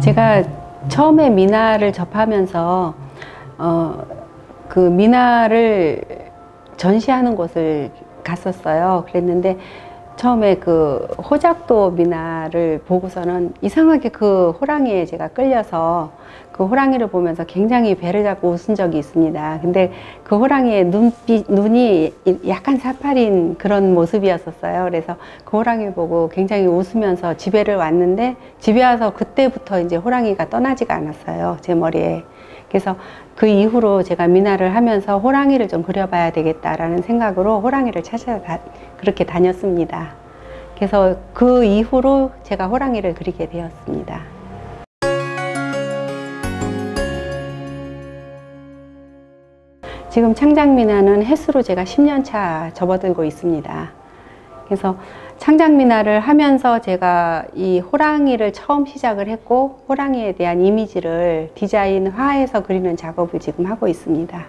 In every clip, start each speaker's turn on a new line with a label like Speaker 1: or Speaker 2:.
Speaker 1: 제가 처음에 미나를 접하면서 그 미나를 전시하는 곳을 갔었어요. 그랬는데 처음에 그 호작도 미나를 보고서는 이상하게 그 호랑이에 제가 끌려서 그 호랑이를 보면서 굉장히 배를 잡고 웃은 적이 있습니다. 근데 그 호랑이의 눈이 약간 사파린 그런 모습이었었어요. 그래서 그 호랑이를 보고 굉장히 웃으면서 집에를 왔는데, 집에 와서 그때부터 이제 호랑이가 떠나지가 않았어요, 제 머리에. 그래서 그 이후로 제가 미나를 하면서 호랑이를 좀 그려봐야 되겠다라는 생각으로 호랑이를 찾아 그렇게 다녔습니다. 그래서 그 이후로 제가 호랑이를 그리게 되었습니다. 지금 창작미나는 횟수로 제가 10년차 접어들고 있습니다. 그래서 창작미나를 하면서 제가 이 호랑이를 처음 시작을 했고, 호랑이에 대한 이미지를 디자인화해서 그리는 작업을 지금 하고 있습니다.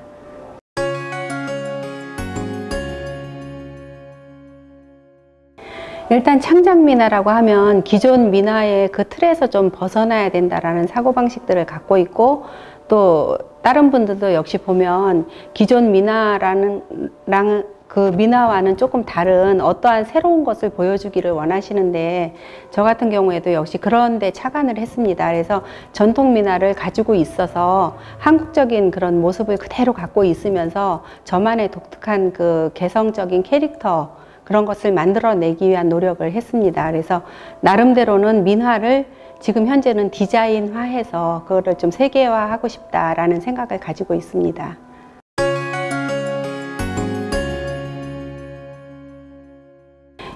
Speaker 1: 일단 창작미나라고 하면 기존 미나의 그 틀에서 좀 벗어나야 된다라는 사고방식들을 갖고 있고, 또 다른 분들도 역시 보면 기존 미나라는 그 미나와는 조금 다른 어떠한 새로운 것을 보여주기를 원하시는데, 저 같은 경우에도 역시 그런 데 착안을 했습니다. 그래서 전통 미나를 가지고 있어서 한국적인 그런 모습을 그대로 갖고 있으면서 저만의 독특한 그 개성적인 캐릭터, 그런 것을 만들어내기 위한 노력을 했습니다. 그래서 나름대로는 민화를 지금 현재는 디자인화해서 그거를 좀 세계화하고 싶다라는 생각을 가지고 있습니다.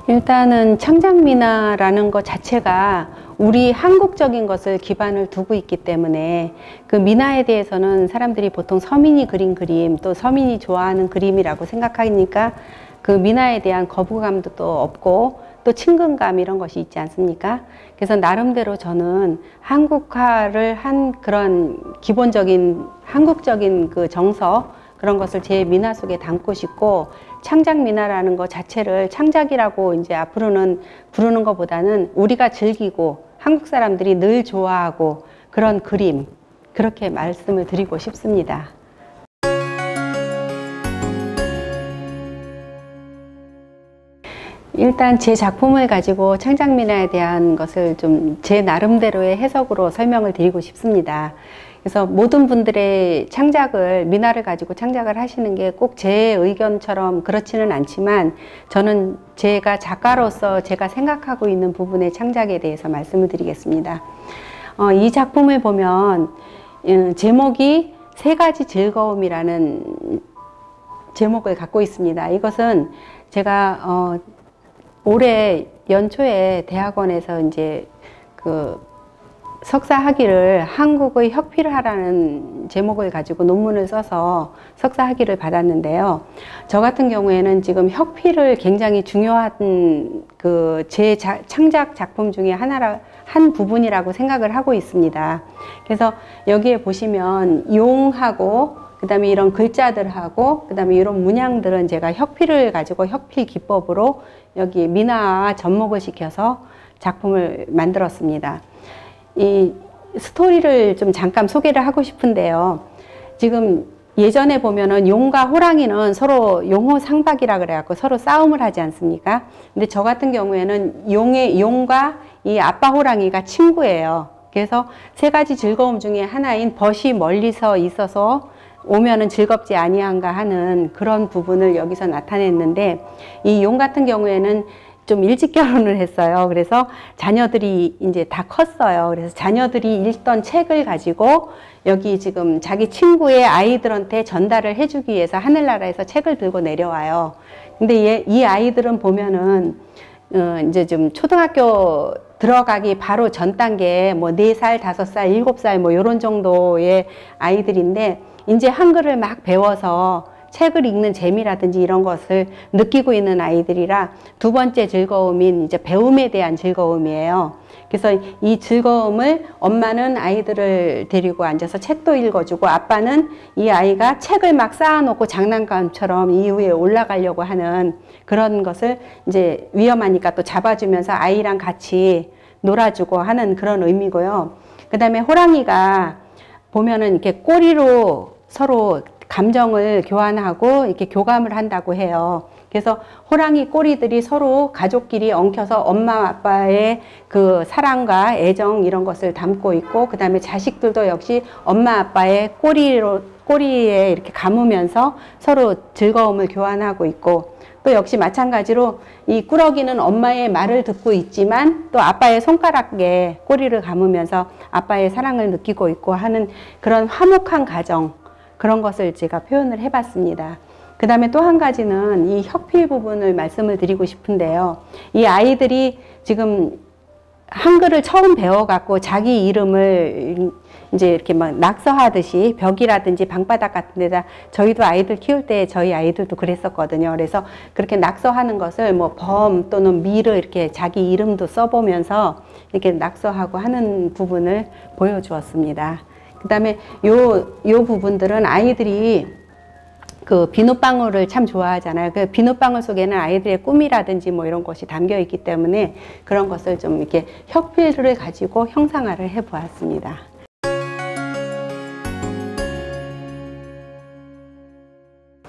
Speaker 1: 일단은 창작미나라는 것 자체가 우리 한국적인 것을 기반을 두고 있기 때문에 그 미나에 대해서는 사람들이 보통 서민이 그린 그림, 또 서민이 좋아하는 그림이라고 생각하니까 그 미나에 대한 거부감도 또 없고, 또 친근감 이런 것이 있지 않습니까? 그래서 나름대로 저는 한국화를 한 그런 기본적인 한국적인 그 정서, 그런 것을 제 미나 속에 담고 싶고, 창작미나라는 것 자체를 창작이라고 이제 앞으로는 부르는 것보다는 우리가 즐기고 한국 사람들이 늘 좋아하고 그런 그림, 그렇게 말씀을 드리고 싶습니다. 일단 제 작품을 가지고 창작미나에 대한 것을 좀 제 나름대로의 해석으로 설명을 드리고 싶습니다. 그래서 모든 분들의 창작을, 미나를 가지고 창작을 하시는 게 꼭 제 의견처럼 그렇지는 않지만, 저는 제가 작가로서 제가 생각하고 있는 부분의 창작에 대해서 말씀을 드리겠습니다. 이 작품을 보면 제목이 세 가지 즐거움이라는 제목을 갖고 있습니다. 이것은 제가 올해 연초에 대학원에서 이제 그 석사 학위를 한국의 혁필을 하라는 제목을 가지고 논문을 써서 석사 학위를 받았는데요. 저 같은 경우에는 지금 혁필을 굉장히 중요한 그 제 창작 작품 중에 한 부분이라고 생각을 하고 있습니다. 그래서 여기에 보시면 용하고 그 다음에 이런 글자들하고 그 다음에 이런 문양들은 제가 혁필을 가지고 혁필 기법으로 여기 미나와 접목을 시켜서 작품을 만들었습니다. 이 스토리를 좀 잠깐 소개를 하고 싶은데요. 지금 예전에 보면은 용과 호랑이는 서로 용호상박이라 그래갖고 서로 싸움을 하지 않습니까? 근데 저 같은 경우에는 용과 이 아빠 호랑이가 친구예요. 그래서 세 가지 즐거움 중에 하나인 벗이 멀리서 있어서 오면은 즐겁지 아니한가 하는 그런 부분을 여기서 나타냈는데, 이 용 같은 경우에는 좀 일찍 결혼을 했어요. 그래서 자녀들이 이제 다 컸어요. 그래서 자녀들이 읽던 책을 가지고 여기 지금 자기 친구의 아이들한테 전달을 해주기 위해서 하늘나라에서 책을 들고 내려와요. 근데 이 아이들은 보면은 이제 좀 초등학교 들어가기 바로 전 단계, 뭐 4살, 5살, 7살 뭐 이런 정도의 아이들인데, 이제 한글을 막 배워서 책을 읽는 재미라든지 이런 것을 느끼고 있는 아이들이라 두 번째 즐거움인 이제 배움에 대한 즐거움이에요. 그래서 이 즐거움을 엄마는 아이들을 데리고 앉아서 책도 읽어주고, 아빠는 이 아이가 책을 막 쌓아놓고 장난감처럼 이후에 올라가려고 하는 그런 것을 이제 위험하니까 또 잡아주면서 아이랑 같이 놀아주고 하는 그런 의미고요. 그 다음에 호랑이가 보면은 이렇게 꼬리로 서로 감정을 교환하고 이렇게 교감을 한다고 해요. 그래서 호랑이 꼬리들이 서로 가족끼리 엉켜서 엄마 아빠의 그 사랑과 애정 이런 것을 담고 있고, 그 다음에 자식들도 역시 엄마 아빠의 꼬리에 이렇게 감으면서 서로 즐거움을 교환하고 있고, 또 역시 마찬가지로 이 꾸러기는 엄마의 말을 듣고 있지만 또 아빠의 손가락에 꼬리를 감으면서 아빠의 사랑을 느끼고 있고 하는 그런 화목한 가정, 그런 것을 제가 표현을 해봤습니다. 그 다음에 또 한 가지는 이 혁필 부분을 말씀을 드리고 싶은데요. 이 아이들이 지금 한글을 처음 배워갖고 자기 이름을 이제 이렇게 막 낙서하듯이 벽이라든지 방바닥 같은 데다, 저희도 아이들 키울 때 저희 아이들도 그랬었거든요. 그래서 그렇게 낙서하는 것을 뭐 범 또는 미르 이렇게 자기 이름도 써보면서 이렇게 낙서하고 하는 부분을 보여주었습니다. 그 다음에 요 부분들은 아이들이 그 비눗방울을 참 좋아하잖아요. 그 비눗방울 속에는 아이들의 꿈이라든지 뭐 이런 것이 담겨 있기 때문에 그런 것을 좀 이렇게 혁필을 가지고 형상화를 해 보았습니다.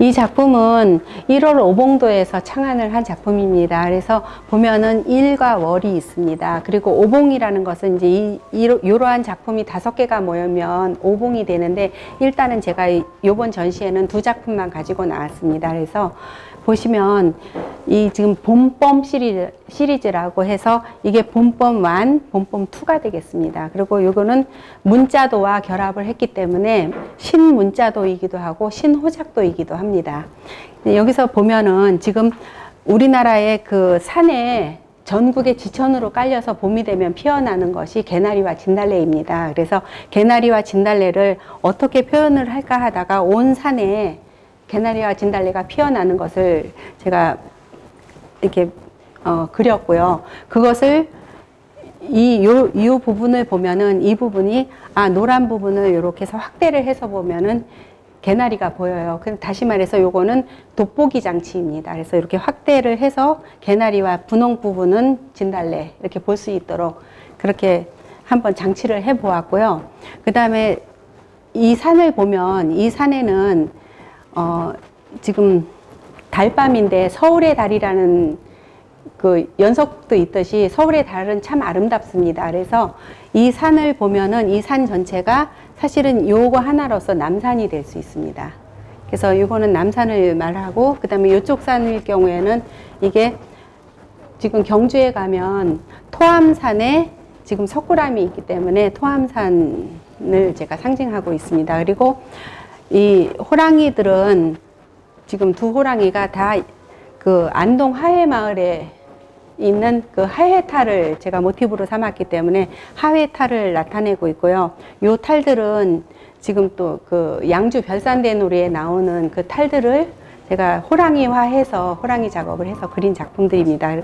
Speaker 1: 이 작품은 1월 오봉도에서 창안을 한 작품입니다. 그래서 보면은 일과 월이 있습니다. 그리고 오봉이라는 것은 이제 이러한 작품이 5개가 모이면 오봉이 되는데, 일단은 제가 이번 전시에는 2작품만 가지고 나왔습니다. 그래서 보시면 이 지금 봄범 시리즈라고 해서 이게 봄범 1, 봄범 2가 되겠습니다. 그리고 요거는 문자도와 결합을 했기 때문에 신문자도이기도 하고 신호작도이기도 합니다. 여기서 보면은 지금 우리나라의 그 산에 전국의 지천으로 깔려서 봄이 되면 피어나는 것이 개나리와 진달래입니다. 그래서 개나리와 진달래를 어떻게 표현을 할까 하다가 온 산에 개나리와 진달래가 피어나는 것을 제가 이렇게 그렸고요. 그것을 이 부분을 보면은 이 부분이 노란 부분을 이렇게 해서 확대를 해서 보면은 개나리가 보여요. 다시 말해서 요거는 돋보기 장치입니다. 그래서 이렇게 확대를 해서 개나리와 분홍 부분은 진달래 이렇게 볼 수 있도록 그렇게 한번 장치를 해 보았고요. 그 다음에 이 산을 보면 이 산에는 지금 달밤인데 서울의 달이라는 그 연속도 있듯이 서울의 달은 참 아름답습니다. 그래서 이 산을 보면은 이 산 전체가 사실은 요거 하나로서 남산이 될 수 있습니다. 그래서 요거는 남산을 말하고, 그 다음에 요쪽 산일 경우에는 이게 지금 경주에 가면 토암산에 지금 석굴암이 있기 때문에 토암산을 제가 상징하고 있습니다. 그리고 이 호랑이들은 지금 2 호랑이가 다 그 안동 하회마을에 있는 그 하회탈을 제가 모티브로 삼았기 때문에 하회탈을 나타내고 있고요. 요 탈들은 지금 또 그 양주 별산대놀이에 나오는 그 탈들을 제가 호랑이화해서 호랑이 작업을 해서 그린 작품들입니다.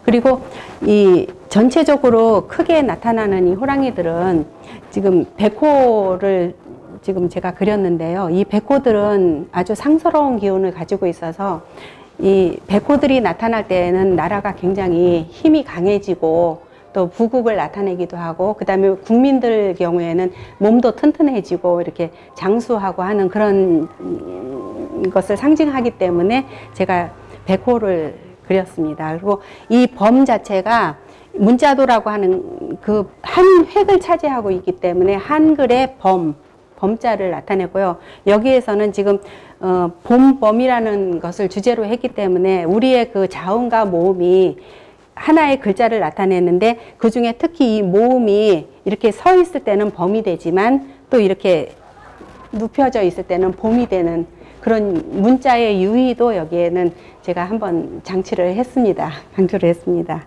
Speaker 1: 그리고 이 전체적으로 크게 나타나는 이 호랑이들은 지금 백호를 지금 제가 그렸는데요. 이 백호들은 아주 상스러운 기운을 가지고 있어서 이 백호들이 나타날 때에는 나라가 굉장히 힘이 강해지고 또 부국을 나타내기도 하고, 그 다음에 국민들 경우에는 몸도 튼튼해지고 이렇게 장수하고 하는 그런 것을 상징하기 때문에 제가 백호를 그렸습니다. 그리고 이 범 자체가 문자도라고 하는 그 한 획을 차지하고 있기 때문에 한글의 범자를 나타냈고요. 여기에서는 지금 봄범이라는 것을 주제로 했기 때문에 우리의 그 자음과 모음이 하나의 글자를 나타내는데, 그 중에 특히 이 모음이 이렇게 서 있을 때는 범이 되지만 또 이렇게 눕혀져 있을 때는 봄이 되는 그런 문자의 유희도 여기에는 제가 한번 장치를 했습니다. 강조를 했습니다.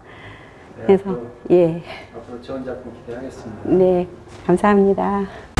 Speaker 2: 네,
Speaker 1: 그래서 예.
Speaker 2: 앞으로 좋은 작품 기대하겠습니다.
Speaker 1: 네, 감사합니다.